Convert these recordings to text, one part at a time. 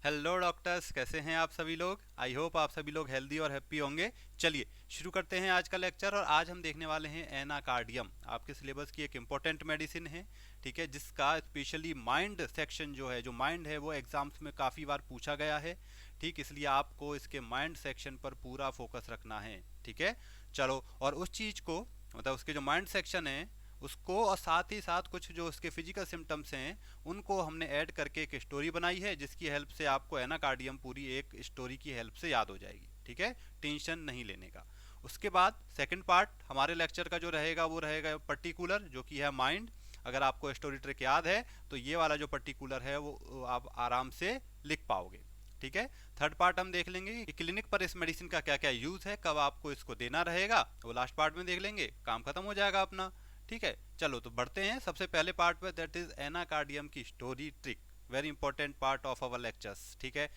Hello doctors, कैसे हैं आप सभी लोग। आई होप आप सभी लोग हेल्दी और हैप्पी होंगे। चलिए शुरू करते हैं आज का लेक्चर। और आज हम देखने वाले हैं एनाकार्डियम। आपके सिलेबस की एक इम्पोर्टेंट मेडिसिन है, ठीक है, जिसका स्पेशली माइंड सेक्शन जो है, जो माइंड है, वो एग्जाम्स में काफ़ी बार पूछा गया है। ठीक, इसलिए आपको इसके माइंड सेक्शन पर पूरा फोकस रखना है। ठीक है, चलो। और उस चीज़ को, मतलब उसके जो माइंड सेक्शन है उसको, और साथ ही साथ कुछ जो उसके फिजिकल सिम्टम्स हैं उनको हमने ऐड करके एक स्टोरी बनाई है, जिसकी हेल्प से आपको एनाकार्डियम पूरी एक स्टोरी की हेल्प से याद हो जाएगी। ठीक है, टेंशन नहीं लेने का। उसके बाद सेकंड पार्ट हमारे लेक्चर का जो रहेगा वो रहेगा पर्टिकुलर, जो कि है माइंड। अगर आपको स्टोरी ट्रिक याद है तो ये वाला जो पर्टिकुलर है वो आप आराम से लिख पाओगे। ठीक है, थर्ड पार्ट हम देख लेंगे कि क्लिनिक पर इस मेडिसिन का क्या क्या यूज है, कब आपको इसको देना रहेगा, वो लास्ट पार्ट में देख लेंगे, काम खत्म हो जाएगा अपना। ठीक है, चलो तो बढ़ते हैं सबसे पहले पार्ट पे, दैट इज एनाकार्डियम की story trick. Very important part of our lectures. ठीक है,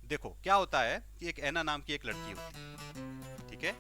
देखो क्या होता है कि एक एना नाम की एक लड़की होती है। ठीक है,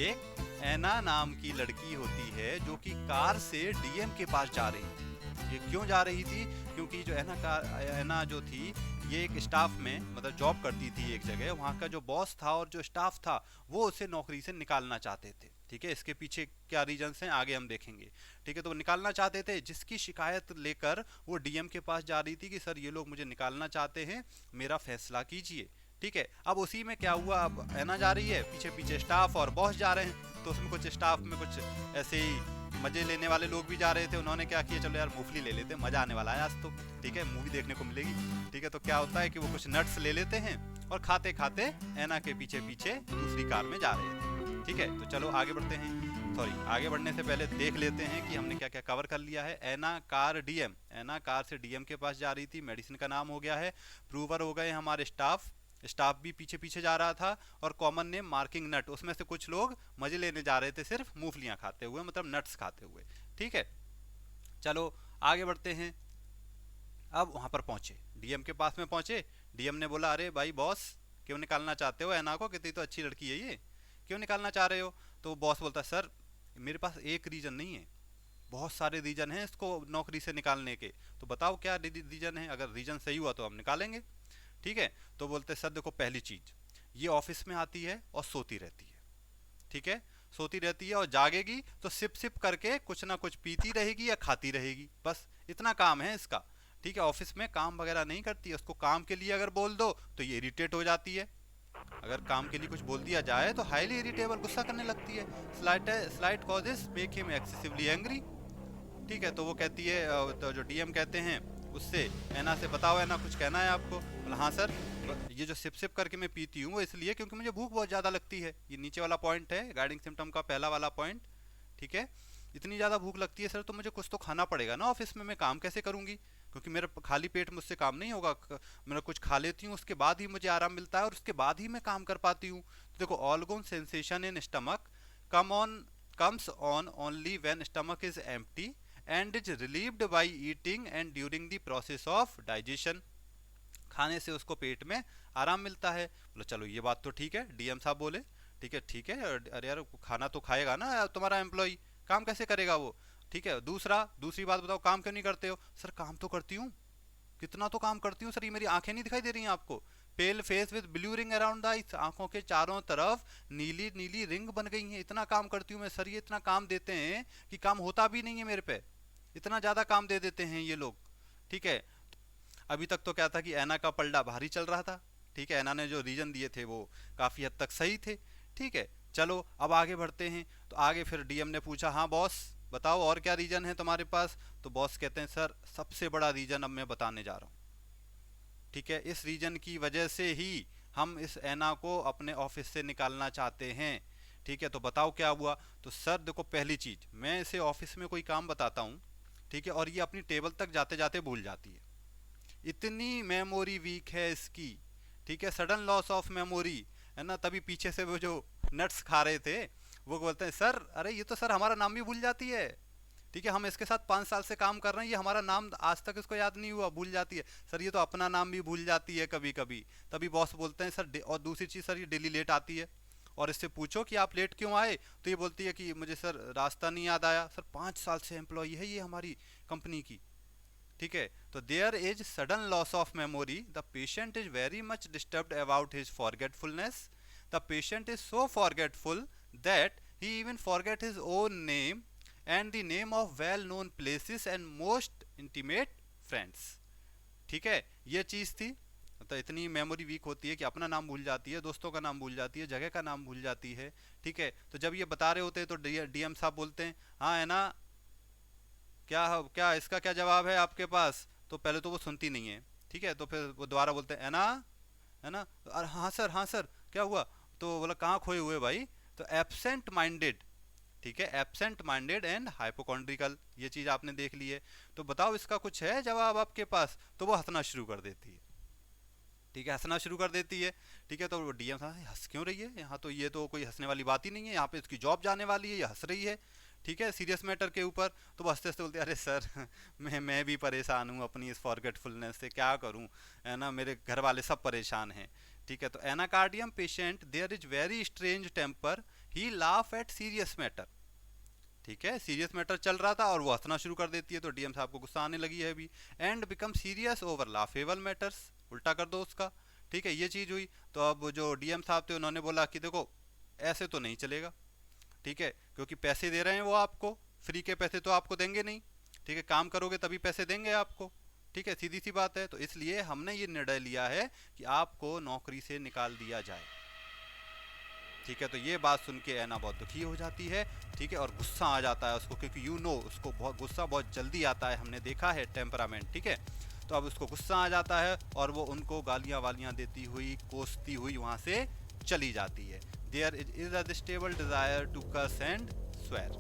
एक एना नाम की लड़की होती है जो कि कार से डीएम के पास जा रही थी। ये क्यों जा रही थी? क्योंकि जो एना जो थी, ये एक स्टाफ में मतलब जॉब करती थी एक जगह। वहाँ का जो बॉस था और जो स्टाफ था वो उसे नौकरी से निकालना चाहते थे। ठीक है, इसके पीछे क्या रीजंस हैं आगे हम देखेंगे। ठीक है, तो वो निकालना चाहते थे, जिसकी शिकायत लेकर वो डीएम के पास जा रही थी कि सर ये लोग मुझे निकालना चाहते हैं, मेरा फैसला कीजिए। ठीक है, अब उसी में क्या हुआ, अब एना जा रही है, पीछे पीछे स्टाफ और बॉस जा रहे हैं। तो उसमें कुछ स्टाफ में कुछ ऐसे ही मजे लेने वाले लोग भी जा रहे थे। उन्होंने क्या किया, चलो यार मूंगफली ले लेते हैं, मजा आने वाला है आज तो। ठीक है, मूवी देखने को मिलेगी। ठीक है, तो क्या होता है कि वो कुछ नट्स ले लेते हैं और खाते खाते एना के पीछे पीछे दूसरी कार में जा रहे थे। ठीक है, तो चलो आगे बढ़ते हैं। सॉरी, आगे बढ़ने से पहले देख लेते हैं कि हमने क्या क्या कवर कर लिया है। एना कार डीएम, एना कार से डीएम के पास जा रही थी, मेडिसिन का नाम हो गया है। प्रूवर हो गए हमारे स्टाफ, स्टाफ भी पीछे पीछे जा रहा था। और कॉमन नेम मार्किंग नट, उसमें से कुछ लोग मजे लेने जा रहे थे सिर्फ मूंगफलियां खाते हुए, मतलब नट्स खाते हुए। ठीक है, चलो आगे बढ़ते हैं। अब वहां पर पहुंचे, डीएम के पास में पहुंचे। डीएम ने बोला, अरे भाई बॉस, क्यों निकालना चाहते हो एना को, कितनी तो अच्छी लड़की है ये, क्यों निकालना चाह रहे हो? तो बॉस बोलता, सर मेरे पास एक रीजन नहीं है, बहुत सारे रीजन हैं इसको नौकरी से निकालने के। तो बताओ क्या रीजन है, अगर रीजन सही हुआ तो हम निकालेंगे। ठीक है, तो बोलते सर देखो, पहली चीज, ये ऑफिस में आती है और सोती रहती है। ठीक है, सोती रहती है और जागेगी तो सिप सिप करके कुछ ना कुछ पीती रहेगी या खाती रहेगी, बस इतना काम है इसका। ठीक है, ऑफिस में काम वगैरह नहीं करती है। उसको काम के लिए अगर बोल दो तो ये इरिटेट हो जाती है। अगर काम के लिए कुछ बोल दिया जाए तो हाईली इरिटेबल, गुस्सा करने लगती है। Slight slight causes make him excessively angry. ठीक है, तो वो कहती है, तो जो डीएम कहते हैं उससे, एना से, बताओ एना कुछ कहना है आपको? बोला, हाँ सर, ये जो सिप सिप करके मैं पीती हूँ वो इसलिए क्योंकि मुझे भूख बहुत ज़्यादा लगती है। ये नीचे वाला पॉइंट है गाइडिंग सिम्टम का, पहला वाला पॉइंट। ठीक है, इतनी ज़्यादा भूख लगती है सर, तो मुझे कुछ तो खाना पड़ेगा ना ऑफिस में, मैं काम कैसे करूँगी, क्योंकि मेरा खाली पेट मुझसे काम नहीं होगा। मैं कुछ खा लेती हूँ, उसके बाद ही मुझे आराम मिलता है और उसके बाद ही मैं काम कर पाती हूँ। तो देखो, all gone sensation in stomach come on comes on only when stomach is empty and is relieved by eating and during the process of digestion। खाने से उसको पेट में आराम मिलता है। बोलो चलो ये बात तो ठीक है, डीएम साहब बोले। ठीक है ठीक है, अरे यार खाना तो खाएगा ना तुम्हारा एम्प्लॉय, काम कैसे करेगा वो? ठीक है, दूसरी बात बताओ, काम क्यों नहीं करते हो? सर काम तो करती हूँ, कितना तो काम करती हूँ सर, ये मेरी आंखें नहीं दिखाई दे रही हैं आपको? Pale face with blue ring around the eyes, आंखों के चारों तरफ नीली नीली रिंग बन गई है, इतना काम करती हूँ मैं सर। ये इतना काम देते हैं कि काम होता भी नहीं है मेरे पे, इतना ज्यादा काम दे देते हैं ये लोग। ठीक है, अभी तक तो क्या था कि ऐना का पलड़ा भारी चल रहा था। ठीक है, ऐना ने जो रीजन दिए थे वो काफी हद तक सही थे। ठीक है, चलो अब आगे बढ़ते हैं। तो आगे फिर डीएम ने पूछा, हाँ बॉस बताओ और क्या रीजन है तुम्हारे पास? तो बॉस कहते हैं, सर सबसे बड़ा रीजन अब मैं बताने जा रहा हूँ। ठीक है, इस रीजन की वजह से ही हम इस ऐना को अपने ऑफिस से निकालना चाहते हैं। ठीक है, तो बताओ क्या हुआ? तो सर देखो, पहली चीज, मैं इसे ऑफिस में कोई काम बताता हूँ, ठीक है, और ये अपनी टेबल तक जाते जाते भूल जाती है, इतनी मेमोरी वीक है इसकी। ठीक है, सडन लॉस ऑफ मेमोरी, है ना। तभी पीछे से वो जो नट्स खा रहे थे वो बोलते हैं, सर अरे ये तो सर हमारा नाम भी भूल जाती है। ठीक है, हम इसके साथ 5 साल से काम कर रहे हैं, ये हमारा नाम आज तक इसको याद नहीं हुआ, भूल जाती है। सर ये तो अपना नाम भी भूल जाती है कभी कभी। तभी बॉस बोलते हैं, सर और दूसरी चीज़ सर, ये डेली लेट आती है, और इससे पूछो कि आप लेट क्यों आए, तो ये बोलती है कि मुझे सर रास्ता नहीं याद आया। सर 5 साल से एम्प्लॉय है ये हमारी कंपनी की। ठीक है, तो there is sudden loss of memory, the patient is very much disturbed about his forgetfulness, the patient is so forgetful that he even forget his own name and the name of well known places and most intimate friends. ठीक है, ये चीज थी। तो इतनी memory weak होती है कि अपना नाम भूल जाती है, दोस्तों का नाम भूल जाती है, जगह का नाम भूल जाती है। ठीक है, तो जब ये बता रहे होते हैं तो डीएम साहब बोलते हैं हाँ है ना, क्या क्या इसका क्या जवाब है आपके पास, तो पहले तो वो सुनती नहीं है। ठीक है, तो फिर वो दोबारा बोलते हैं है ना, अरे हाँ सर क्या हुआ, तो बोला कहाँ खोए हुए भाई, तो एब्सेंट माइंडेड। ठीक है, एब्सेंट माइंडेड एंड हाइपोकॉन्ड्रिकल, ये चीज आपने देख ली है, तो बताओ इसका कुछ है जवाब आपके पास, तो वो हंसना शुरू कर देती है। ठीक है, हंसना शुरू कर देती है। ठीक है, तो डीएम साहब हंस क्यों रही है, यहाँ तो ये तो कोई हंसने वाली बात ही नहीं है, यहाँ पे इसकी जॉब जाने वाली है, ये हंस रही है। ठीक है, सीरियस मैटर के ऊपर, तो वो हंसते हंसते बोलते अरे सर मैं भी परेशान हूँ अपनी इस फॉरगेटफुलनेस से, क्या करूँ, है ना, मेरे घर वाले सब परेशान हैं। ठीक है, तो anacardium patient there is very strange temper, he laugh at serious matter. ठीक है, सीरियस मैटर चल रहा था और वो हंसना शुरू कर देती है, तो डीएम साहब को गुस्सा आने लगी है अभी। And become serious over laughable matters, उल्टा कर दो उसका। ठीक है, ये चीज हुई। तो अब जो डीएम साहब थे उन्होंने बोला कि देखो ऐसे तो नहीं चलेगा। ठीक है, क्योंकि पैसे दे रहे हैं वो आपको, फ्री के पैसे तो आपको देंगे नहीं। ठीक है, काम करोगे तभी पैसे देंगे आपको। ठीक है, सीधी सी बात है, तो इसलिए हमने ये निर्णय लिया है कि आपको नौकरी से निकाल दिया जाए। ठीक है, तो ये बात सुन के ऐना बहुत दुखी हो जाती है। ठीक है, और गुस्सा आ जाता है उसको, क्योंकि उसको बहुत गुस्सा बहुत जल्दी आता है, हमने देखा है टेम्परामेंट। ठीक है, तो अब उसको गुस्सा आ जाता है और वो उनको गालियां वालियां देती हुई, कोसती हुई वहां से चली जाती है। There is irresistible desire to curse and swear.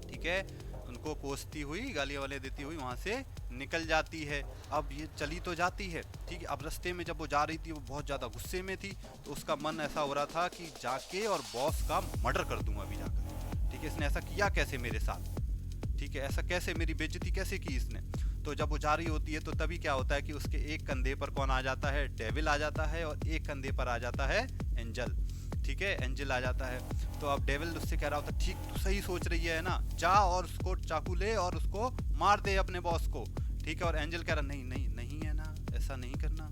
ठीक है, उनको कोसती हुई, गालियां वाले देती हुई वहां से निकल जाती है। अब ये चली तो जाती है। ठीक है, अब रास्ते में जब वो जा रही थी वो बहुत ज़्यादा गुस्से में थी, तो उसका मन ऐसा हो रहा था कि जाके और बॉस का मर्डर कर दूंगा अभी जाकर। ठीक है, इसने ऐसा किया कैसे मेरे साथ, ठीक है, ऐसा कैसे, मेरी बेइज्जती कैसे की इसने। तो जब वो जा रही होती है तो तभी क्या होता है कि उसके एक कंधे पर कौन आ जाता है, डेविल आ जाता है, और एक कंधे पर आ जाता है एंजल। ठीक है, एंजल आ जाता है। तो अब डेविल उससे कह रहा होता ठीक तू सही सोच रही है ना, जा और उसको चाकू ले और उसको मार दे अपने बॉस को। ठीक है, और एंजल कह रहा नहीं नहीं नहीं है ना, ऐसा नहीं करना,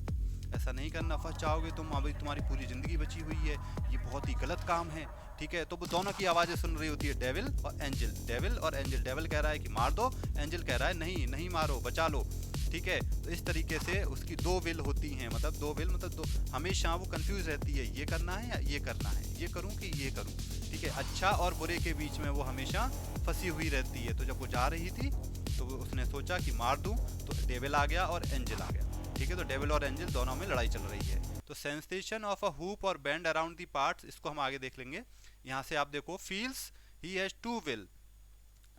ऐसा नहीं करना, फंस जाओगे तुम, अभी तुम्हारी पूरी जिंदगी बची हुई है, ये बहुत ही गलत काम है। ठीक है, तो वो दोनों की आवाज़ें सुन रही होती है, डेविल और एंजल, डेविल और एंजल। डेविल कह रहा है कि मार दो, एंजल कह रहा है नहीं नहीं मारो, बचा लो। ठीक है, तो इस तरीके से उसकी दो विल होती हैं, मतलब दो विल मतलब दो, हमेशा वो कंफ्यूज रहती है, ये करना है या ये करना है, ये करूँ कि ये करूँ। ठीक है, अच्छा और बुरे के बीच में वो हमेशा फंसी हुई रहती है। तो जब वो जा रही थी तो उसने सोचा कि मार दूं, तो डेविल आ गया और एंजल आ गया। ठीक है, तो डेविल और एंजल दोनों में लड़ाई चल रही है। तो सेंसेशन ऑफ अ हुप और बैंड अराउंड दी पार्ट्स, इसको हम आगे देख लेंगे। यहाँ से आप देखो, feels he has to will,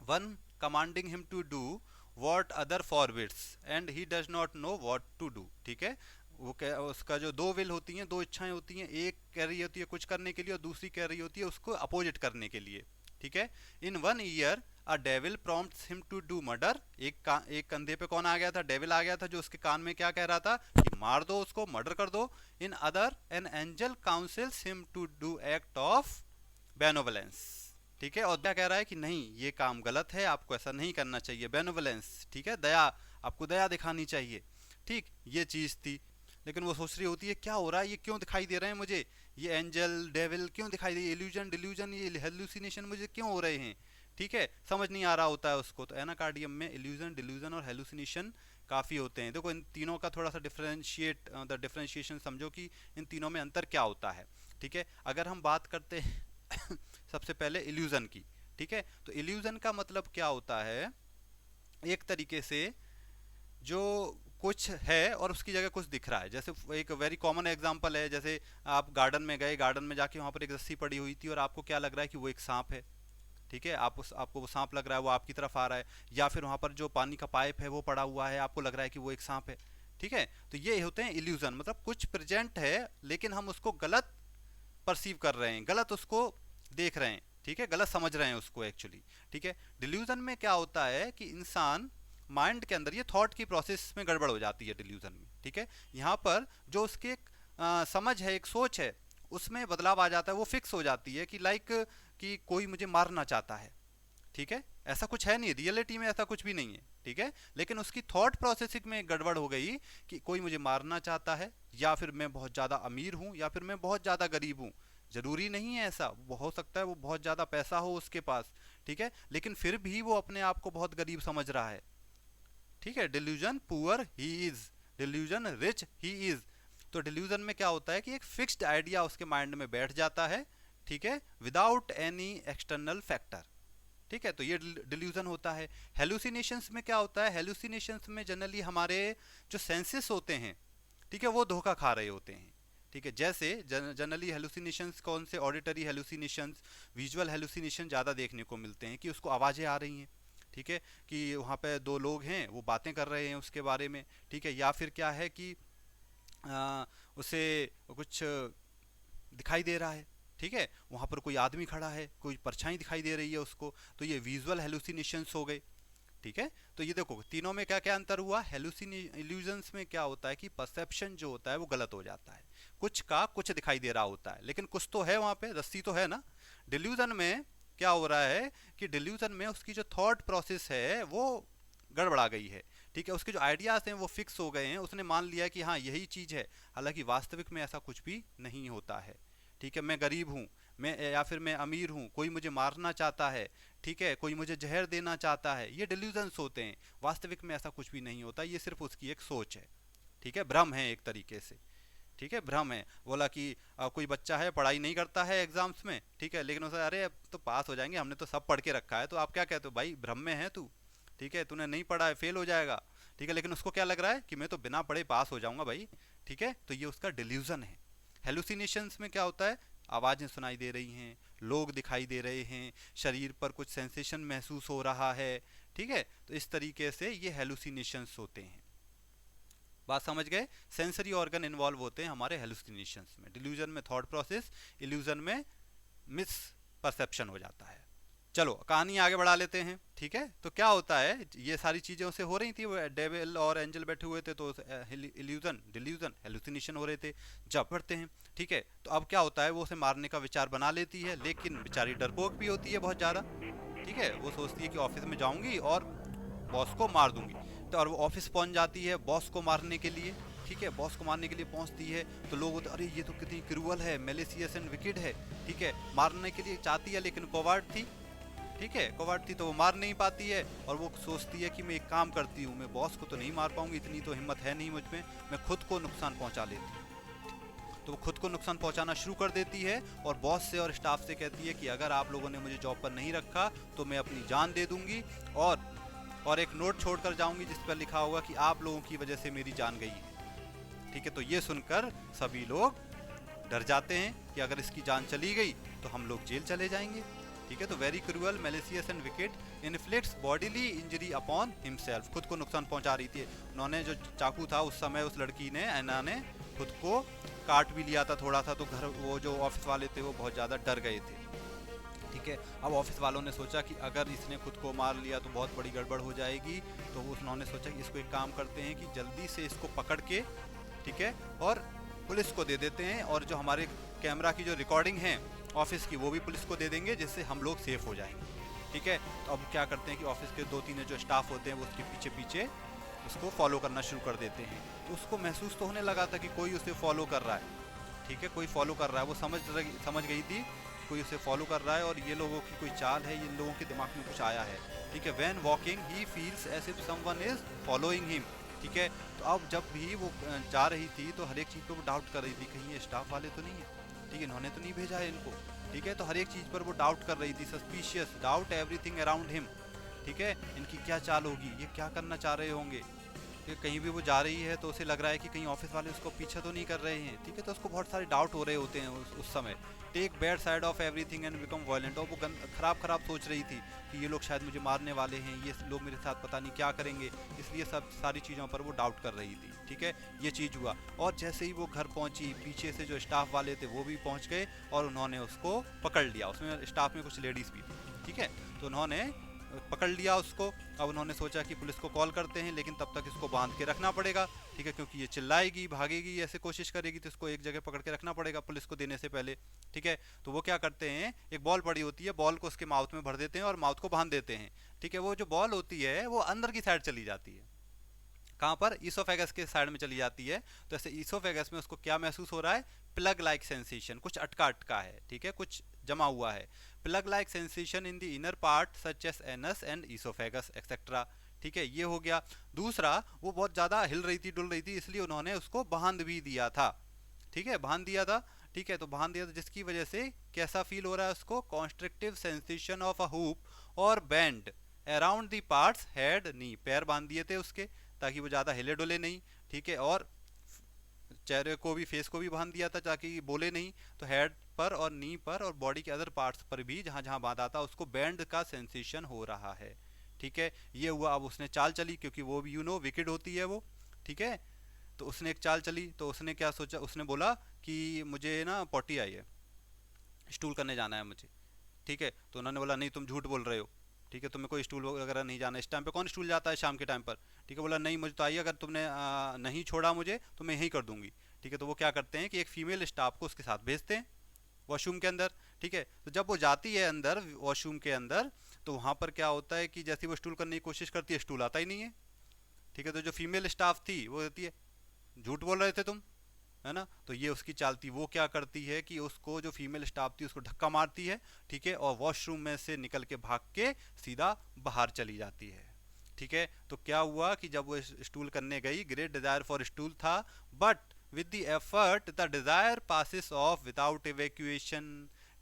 one commanding him to do what other forbids and he does not know what to do. ठीक है, वो उसका जो दो विल होती हैं, दो इच्छाएं होती हैं, एक कह रही होती है कुछ करने के लिए और दूसरी कह रही होती है उसको अपोजिट करने के लिए। ठीक है, in one year a devil prompts him to do murder, एक कंधे पे कौन आ गया था, डेविल आ गया था, जो उसके कान में क्या कह रहा था कि मार दो उसको, मर्डर कर दो। In other an angel counsels him to do act of benevolence. ठीक है, और क्या कह रहा है कि नहीं ये काम गलत है, आपको ऐसा नहीं करना चाहिए, बेनोवलेंस। ठीक है, दया, आपको दया दिखानी चाहिए। ठीक, ये चीज थी। लेकिन वो सोच रही होती है क्या हो रहा है, ये क्यों दिखाई दे रहे हैं मुझे, ये एंजल डेविल क्यों दिखाई दे, इल्यूजन डिल्यूजन, ये हेलुसिनेशन मुझे क्यों हो रहे हैं। ठीक है, समझ नहीं आ रहा होता है उसको। तो एनाकार्डियम में इल्यूजन डिल्यूजन और हेलुसिनेशन काफ़ी होते हैं। देखो इन तीनों का थोड़ा सा डिफरेंशिएशन समझो कि इन तीनों में अंतर क्या होता है। ठीक है, अगर हम बात करते हैं सबसे पहले इल्यूजन की। ठीक है, तो इल्यूजन का मतलब क्या होता है, एक तरीके से जो कुछ है और उसकी जगह कुछ दिख रहा है। जैसे एक वेरी कॉमन एग्जांपल है, जैसे आप गार्डन में गए, गार्डन में जाके वहाँ पर एक रस्सी पड़ी हुई थी और आपको क्या लग रहा है कि वो एक सांप है। ठीक है, आपको वो सांप लग रहा है, वो आपकी तरफ आ रहा है। या फिर वहाँ पर जो पानी का पाइप है वो पड़ा हुआ है, आपको लग रहा है कि वो एक सांप है। ठीक है, तो ये होते हैं इल्यूजन, मतलब कुछ प्रेजेंट है लेकिन हम उसको गलत परसीव कर रहे हैं, गलत उसको देख रहे हैं। ठीक है, गलत समझ रहे हैं उसको एक्चुअली। ठीक है, डिल्यूजन में क्या होता है कि इंसान माइंड के अंदर ये थॉट की प्रोसेस में गड़बड़ हो जाती है डिल्यूजन में। ठीक है, यहाँ पर जो उसकी एक समझ है, एक सोच है, उसमें बदलाव आ जाता है, वो फिक्स हो जाती है कि लाइक कि कोई मुझे मारना चाहता है। ठीक है, ऐसा कुछ है नहीं, रियलिटी में ऐसा कुछ भी नहीं है। ठीक है, लेकिन उसकी थॉट प्रोसेसिंग में गड़बड़ हो गई कि कोई मुझे मारना चाहता है, या फिर मैं बहुत ज़्यादा अमीर हूँ, या फिर मैं बहुत ज़्यादा गरीब हूँ। जरूरी नहीं है ऐसा, वो हो सकता है वो बहुत ज़्यादा पैसा हो उसके पास, ठीक है, लेकिन फिर भी वो अपने आप को बहुत गरीब समझ रहा है। ठीक है, delusion poor he is, delusion rich he is. तो डिल्यूजन में क्या होता है कि एक फिक्स्ड आइडिया उसके माइंड में बैठ जाता है, ठीक है, विदाउट एनी एक्सटर्नल फैक्टर। ठीक है, तो ये डिल्यूजन होता है। हेलुसिनेशंस में क्या होता है, हेलुसिनेशंस में जनरली हमारे जो सेंसेस होते हैं, ठीक है, वो धोखा खा रहे होते हैं। ठीक है, जैसे जनरली हेलुसिनेशंस कौन से, ऑडिटरी हेलुसिनेशंस, विजुअल हेलुसिनेशन ज़्यादा देखने को मिलते हैं कि उसको आवाज़ें आ रही हैं, ठीक है, कि वहाँ पे दो लोग हैं वो बातें कर रहे हैं उसके बारे में, ठीक है, या फिर क्या है कि उसे कुछ दिखाई दे रहा है, ठीक है, वहाँ पर कोई आदमी खड़ा है, कोई परछाई दिखाई दे रही है उसको, तो ये विजुअल हेलुसिनेशंस हो गए। ठीक है, तो ये देखो तीनों में क्या क्या अंतर हुआ। इल्यूजन्स में क्या होता है कि परसेप्शन जो होता है वो गलत हो जाता है, कुछ का कुछ दिखाई दे रहा होता है, लेकिन कुछ तो है वहाँ पे, रस्सी तो है ना। डिल्यूजन में क्या हो रहा है कि डिल्यूजन में उसकी जो थॉट प्रोसेस है वो गड़बड़ा गई है, ठीक है, उसके जो आइडियाज हैं वो फिक्स हो गए हैं, उसने मान लिया कि हाँ यही चीज़ है, हालांकि वास्तविक में ऐसा कुछ भी नहीं होता है। ठीक है, मैं गरीब हूँ, मैं या फिर मैं अमीर हूँ, कोई मुझे मारना चाहता है, ठीक है, कोई मुझे जहर देना चाहता है, ये डिल्यूजन्स होते हैं। वास्तविक में ऐसा कुछ भी नहीं होता, ये सिर्फ उसकी एक सोच है, ठीक है, भ्रम है एक तरीके से। ठीक है, भ्रम है। बोला कि कोई बच्चा है पढ़ाई नहीं करता है एग्जाम्स में, ठीक है, लेकिन उसे अरे अब तो पास हो जाएंगे, हमने तो सब पढ़ के रखा है, तो आप क्या कहते हो भाई, भ्रम में है तू, ठीक है, तूने नहीं पढ़ा है, फेल हो जाएगा, ठीक है, लेकिन उसको क्या लग रहा है कि मैं तो बिना पढ़े पास हो जाऊंगा भाई, ठीक है, तो ये उसका डिल्यूजन है। हेलुसिनेशंस में क्या होता है, आवाज़ें सुनाई दे रही हैं, लोग दिखाई दे रहे हैं, शरीर पर कुछ सेंसेशन महसूस हो रहा है, ठीक है, तो इस तरीके से ये हेलुसिनेशंस होते हैं। बात समझ गए, सेंसरी ऑर्गन इन्वॉल्व होते हैं हमारे हेलुसिनेशंस में। डिल्यूजन में थॉट प्रोसेस, इल्यूजन में मिस परसेप्शन हो जाता है। चलो कहानी आगे बढ़ा लेते हैं। ठीक है, तो क्या होता है, ये सारी चीजें उसे हो रही थी, वो डेविल और एंजल बैठे हुए थे, तो इल्यूजन डिल्यूजन हेलुसिनेशन हो रहे थे। जब पढ़ते हैं, ठीक है, तो अब क्या होता है, वो उसे मारने का विचार बना लेती है, लेकिन बेचारी डरपोक भी होती है बहुत ज़्यादा। ठीक है, वो सोचती है कि ऑफिस में जाऊंगी और बॉस को मार दूंगी, तो और वो ऑफिस पहुंच जाती है बॉस को मारने के लिए। ठीक है, बॉस को मारने के लिए पहुंचती है, तो लोग अरे ये तो कितनी क्रूअल है, मेलिशियस एंड विकेड है, ठीक है, मारने के लिए चाहती है लेकिन कोवार्ड थी, ठीक है, कोवार्ड थी तो वो मार नहीं पाती है, और वो सोचती है कि मैं एक काम करती हूँ, मैं बॉस को तो नहीं मार पाऊंगी, इतनी तो हिम्मत है नहीं मुझ में, मैं खुद को नुकसान पहुंचा लेती हूँ। तो वो खुद को नुकसान पहुंचाना शुरू कर देती है, और बॉस से और स्टाफ से कहती है कि अगर आप लोगों ने मुझे जॉब पर नहीं रखा तो मैं अपनी जान दे दूंगी, और एक नोट छोड़कर जाऊंगी जिस पर लिखा होगा कि आप लोगों की वजह से मेरी जान गई है। ठीक है, तो ये सुनकर सभी लोग डर जाते हैं कि अगर इसकी जान चली गई तो हम लोग जेल चले जाएंगे। ठीक है, तो very cruel, malicious and wicked, inflicts bodily injury upon himself, खुद को नुकसान पहुंचा रही थी। उन्होंने जो चाकू था उस समय उस लड़की ने, ऐना ने खुद को काट भी लिया था थोड़ा सा, तो घर वो जो ऑफिस वाले थे वो बहुत ज़्यादा डर गए थे। ठीक है, अब ऑफिस वालों ने सोचा कि अगर इसने खुद को मार लिया तो बहुत बड़ी गड़बड़ हो जाएगी, तो उन्होंने सोचा कि इसको एक काम करते हैं कि जल्दी से इसको पकड़ के, ठीक है, और पुलिस को दे देते हैं, और जो हमारे कैमरा की जो रिकॉर्डिंग है ऑफिस की वो भी पुलिस को दे देंगे, जिससे हम लोग सेफ हो जाएंगे। ठीक है, तो अब क्या करते हैं कि ऑफिस के 2-3 जो स्टाफ होते हैं वो उसके पीछे पीछे उसको फॉलो करना शुरू कर देते हैं। तो उसको महसूस तो होने लगा था कि कोई उसे फॉलो कर रहा है, ठीक है, कोई फॉलो कर रहा है, वो समझ गई थी कोई उसे फॉलो कर रहा है, और ये लोगों की कोई चाल है, इन लोगों के दिमाग में कुछ आया है। ठीक है, when walking he feels as if someone is following him. ठीक है, तो अब जब भी वो जा रही थी तो हर एक चीज़ पर वो डाउट कर रही थी, कहीं ये स्टाफ वाले तो नहीं है, ठीक है, इन्होंने तो नहीं भेजा है इनको, ठीक है, तो हर एक चीज़ पर वो डाउट कर रही थी, suspicious, doubt everything around him. ठीक है, इनकी क्या चाल होगी, ये क्या करना चाह रहे होंगे, कि कहीं भी वो जा रही है तो उसे लग रहा है कि कहीं ऑफिस वाले उसको पीछे तो नहीं कर रहे हैं। ठीक है, तो उसको बहुत सारे डाउट हो रहे होते हैं उस समय। Take bad side of everything and become violent, और वो खराब सोच रही थी कि ये लोग शायद मुझे मारने वाले हैं, ये लोग मेरे साथ पता नहीं क्या करेंगे, इसलिए सब सारी चीज़ों पर वो डाउट कर रही थी। ठीक है, ये चीज़ हुआ, और जैसे ही वो घर पहुंची, पीछे से जो स्टाफ वाले थे वो भी पहुंच गए और उन्होंने उसको पकड़ लिया। उसमें स्टाफ में कुछ लेडीज़ भी थी। ठीक है, तो उन्होंने पकड़ लिया उसको। अब उन्होंने सोचा कि पुलिस को कॉल करते हैं, लेकिन तब तक इसको बांध के रखना पड़ेगा, ठीक है, क्योंकि ये चिल्लाएगी, भागेगी, ऐसे कोशिश करेगी, तो इसको एक जगह पकड़ के रखना पड़ेगा पुलिस को देने से पहले, ठीक है। तो वो क्या करते हैं, एक बॉल पड़ी होती है, बॉल को उसके माउथ में भर देते हैं और माउथ को बांध देते हैं, ठीक है। वो जो बॉल होती है वो अंदर की साइड चली जाती है, कहाँ पर, ईसोफेगस के साइड में चली जाती है। तो ऐसे ईसोफेगस में उसको क्या महसूस हो रहा है, प्लग लाइक सेंसेशन, कुछ अटका अटका है, ठीक है, कुछ जमा हुआ है, plug like sensation in the inner part such as anus and oesophagus etcetera, ठीक है, ये हो गया। दूसरा, वो बहुत ज्यादा हिल रही थी, डुल रही थी, इसलिए उन्होंने उसको बांध भी दिया था, ठीक है, बांध दिया था, ठीक है। तो बांध दिया था, जिसकी वजह से कैसा फील हो रहा है उसको, constrictive sensation of a hoop और band around the parts head knee, पैर बांध दिए थे उसके ताकि वो ज़्यादा हिले डुले नहीं, ठीक है, और चेहरे को भी, फेस को भी बांध दिया था ताकि बोले नहीं। तो हेड पर और नी पर और बॉडी के अदर पार्ट्स पर भी जहाँ जहाँ बांधा था उसको बैंड का सेंसेशन हो रहा है, ठीक है, ये हुआ। अब उसने चाल चली, क्योंकि वो भी विकेड होती है वो, ठीक है। तो उसने एक चाल चली, तो उसने क्या सोचा, उसने बोला कि मुझे ना पॉटी आई है, स्टूल करने जाना है मुझे, ठीक है। तो उन्होंने बोला नहीं, तुम झूठ बोल रहे हो, ठीक है, तुम्हें कोई स्टूल वगैरह नहीं जाना, इस टाइम पे कौन स्टूल जाता है शाम के टाइम पर, ठीक है। बोला नहीं, मुझे तो आई, अगर तुमने नहीं छोड़ा मुझे तो मैं यही कर दूंगी, ठीक है। तो वो क्या करते हैं कि एक फीमेल स्टाफ को उसके साथ भेजते हैं वॉशरूम के अंदर, ठीक है। तो जब वो जाती है अंदर वॉशरूम के अंदर, तो वहां पर क्या होता है कि जैसे वो स्टूल करने की कोशिश करती है, स्टूल आता ही नहीं है, ठीक है। तो जो फीमेल स्टाफ थी वो कहती है झूठ बोल रहे थे तुम, है ना। तो ये उसकी चाल थी, वो क्या करती है कि उसको, जो फीमेल स्टाफ थी उसको धक्का मारती है, ठीक है, और वॉशरूम में से निकल के भाग के सीधा बाहर चली जाती है, ठीक है। तो क्या हुआ कि जब वो स्टूल करने गई, ग्रेट डिजायर फॉर स्टूल था, but with the effort the desire passes of without evacuation,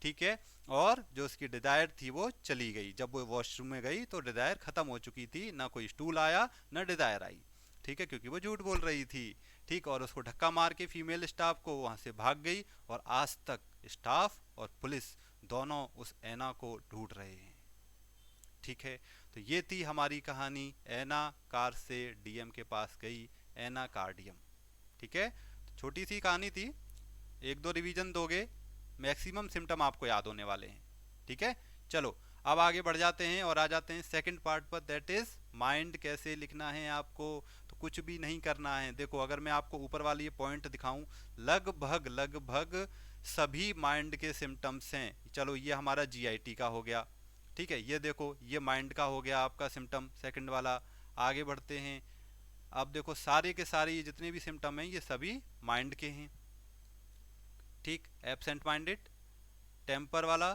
ठीक है। और जो उसकी डिजायर थी वो चली गई, जब वो वॉशरूम में गई तो डिजायर खत्म हो चुकी थी, ना कोई स्टूल आया ना डिजायर आई, ठीक है, क्योंकि वो झूठ बोल रही थी, ठीक। और उसको धक्का मार के फीमेल स्टाफ को वहां से भाग गई, और आज तक स्टाफ और पुलिस दोनों उस ऐना को ढूंढ रहे हैं, ठीक है। तो ये थी हमारी कहानी, ऐना कार से डीएम के पास गई, ऐना कार्डियम, ठीक है। तो छोटी सी कहानी थी, एक दो रिवीजन दोगे, मैक्सिमम सिम्टम आपको याद होने वाले हैं, ठीक है। चलो अब आगे बढ़ जाते हैं और आ जाते हैं सेकंड पार्ट पर, दैट इज माइंड कैसे लिखना है आपको। तो कुछ भी नहीं करना है, देखो अगर मैं आपको ऊपर वाली ये पॉइंट दिखाऊं, लगभग लगभग सभी माइंड के सिम्टम्स हैं। चलो ये हमारा जीआईटी का हो गया, ठीक है, ये देखो ये माइंड का हो गया आपका सिम्टम सेकंड वाला। आगे बढ़ते हैं, अब देखो सारे के सारे ये जितने भी सिम्टम हैं ये सभी माइंड के हैं, ठीक। एब्सेंट माइंडेड, टेम्पर वाला,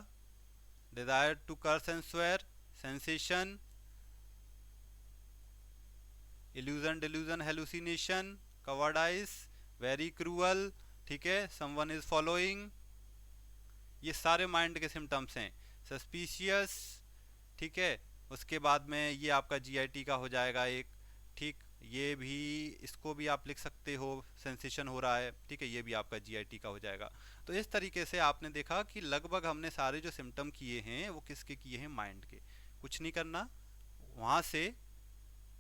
desire to curse and swear, sensation, illusion delusion hallucination, cowardice, very cruel, ठीक है, समवन इज फॉलोइंग, ये सारे माइंड के सिम्टम्स हैं। सस्पिशियस, ठीक है, उसके बाद में ये आपका जीआईटी का हो जाएगा एक, ठीक, ये भी, इसको भी आप लिख सकते हो, सेंसेशन हो रहा है, ठीक है, ये भी आपका जीआईटी का हो जाएगा। तो इस तरीके से आपने देखा कि लगभग हमने सारे जो सिम्टम किए हैं वो किसके किए हैं, माइंड के। कुछ नहीं करना, वहां से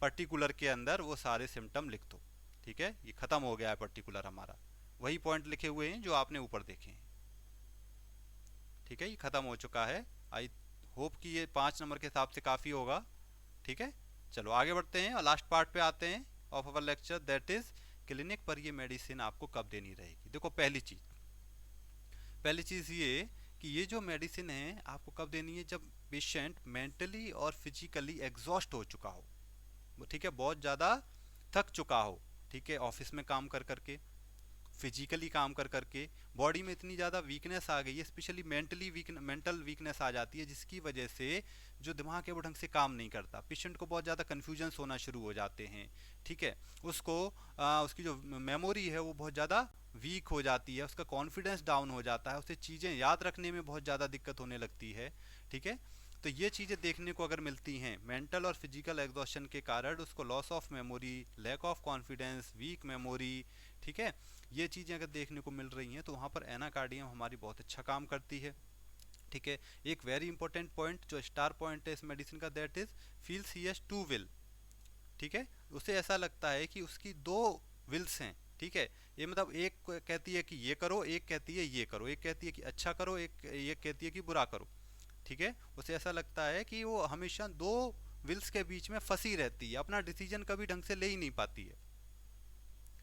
पर्टिकुलर के अंदर वो सारे सिम्टम लिख दो, ठीक है, ये खत्म हो गया है पर्टिकुलर हमारा, वही पॉइंट लिखे हुए हैं जो आपने ऊपर देखे हैं, ठीक है, ये खत्म हो चुका है। आई होप कि ये 5 नंबर के हिसाब से काफ़ी होगा, ठीक है। चलो आगे बढ़ते हैं और लास्ट पार्ट पे आते हैं of our lecture, that is clinic पर ये मेडिसिन आपको कब देनी रहेगी। देखो पहली चीज़ ये कि ये जो मेडिसिन है आपको कब देनी है, जब पेशेंट मेंटली और फिजिकली एग्जॉस्ट हो चुका हो, ठीक है, बहुत ज़्यादा थक चुका हो, ठीक है, ऑफिस में काम कर करके, फिजिकली काम कर करके बॉडी में इतनी ज़्यादा वीकनेस आ गई है, स्पेशली मेंटल वीकनेस आ जाती है, जिसकी वजह से जो दिमाग है वो ढंग से काम नहीं करता, पेशेंट को बहुत ज़्यादा कन्फ्यूजन्स होना शुरू हो जाते हैं, ठीक है, उसको उसकी जो मेमोरी है वो बहुत ज़्यादा वीक हो जाती है, उसका कॉन्फिडेंस डाउन हो जाता है, उसे चीज़ें याद रखने में बहुत ज़्यादा दिक्कत होने लगती है, ठीक है। तो ये चीज़ें देखने को अगर मिलती हैं मेंटल और फिजिकल एग्जॉस्शन के कारण, उसको loss of memory, lack of confidence, weak memory, ठीक है, ये चीज़ें अगर देखने को मिल रही हैं तो वहाँ पर एनाकार्डियम हमारी बहुत अच्छा काम करती है, ठीक है। एक वेरी इंपॉर्टेंट पॉइंट जो स्टार पॉइंट है इस मेडिसिन का, that is feels he has to will, ठीक है, उसे ऐसा लगता है कि उसकी दो विल्स हैं, ठीक है, ये मतलब एक कहती है कि ये करो, एक कहती है ये करो, एक कहती है कि अच्छा करो, एक कहती है कि बुरा करो, ठीक है, उसे ऐसा लगता है कि वो हमेशा दो विल्स के बीच में फंसी रहती है, अपना डिसीजन कभी ढंग से ले ही नहीं पाती है।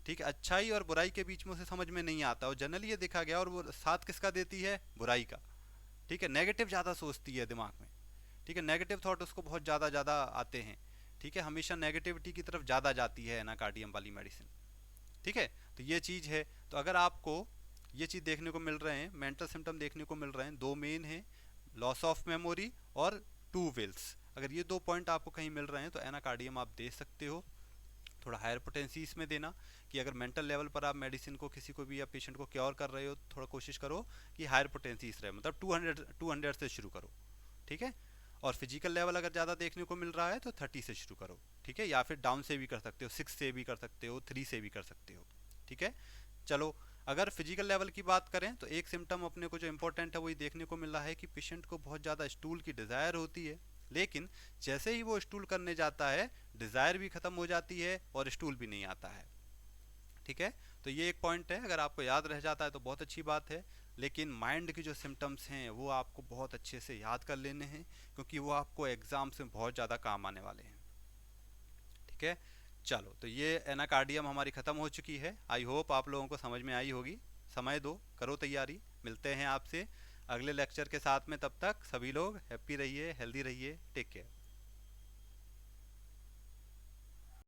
ठीक है, अच्छाई और बुराई के बीच में उसे समझ में नहीं आता, और जनरली ये देखा गया, और वो साथ किसका देती है, बुराई का। ठीक है, नेगेटिव ज़्यादा सोचती है दिमाग में। ठीक है, नेगेटिव थॉट उसको बहुत ज़्यादा ज़्यादा आते हैं। ठीक है, हमेशा नेगेटिविटी की तरफ ज़्यादा जाती है एनाकार्डियम वाली मेडिसिन। ठीक है, तो ये चीज़ है। तो अगर आपको ये चीज़ देखने को मिल रहे हैं, मेंटल सिम्टम देखने को मिल रहे हैं, दो मेन हैं, लॉस ऑफ मेमोरी और टू विल्स, अगर ये दो पॉइंट आपको कहीं मिल रहे हैं तो एनाकार्डियम आप दे सकते हो। थोड़ा हायर पोटेंसी इसमें देना, कि अगर मेंटल लेवल पर आप मेडिसिन को किसी को भी या पेशेंट को क्योर कर रहे हो तो थोड़ा कोशिश करो कि हायर पोटेंसी इस रहे, मतलब 200 से शुरू करो। ठीक है, और फिजिकल लेवल अगर ज़्यादा देखने को मिल रहा है तो 30 से शुरू करो। ठीक है, या फिर डाउन से भी कर सकते हो, 6 से भी कर सकते हो, 3 से भी कर सकते हो। ठीक है, चलो, अगर फिजिकल लेवल की बात करें तो एक सिम्टम अपने को जो इंपॉर्टेंट है वही देखने को मिल रहा है कि पेशेंट को बहुत ज़्यादा स्टूल की डिज़ायर होती है, लेकिन जैसे ही वो स्टूल करने जाता है डिज़ायर भी ख़त्म हो जाती है और स्टूल भी नहीं आता है। ठीक है, तो ये एक पॉइंट है, अगर आपको याद रह जाता है तो बहुत अच्छी बात है, लेकिन माइंड की जो सिम्टम्स हैं वो आपको बहुत अच्छे से याद कर लेने हैं, क्योंकि वो आपको एग्जाम्स में बहुत ज़्यादा काम आने वाले हैं। ठीक है, चलो, तो ये एनाकार्डियम हमारी ख़त्म हो चुकी है। आई होप आप लोगों को समझ में आई होगी। समय दो, करो तैयारी, मिलते हैं आपसे अगले लेक्चर के साथ में। तब तक सभी लोग हैप्पी रहिए, हेल्दी रहिए, टेक केयर।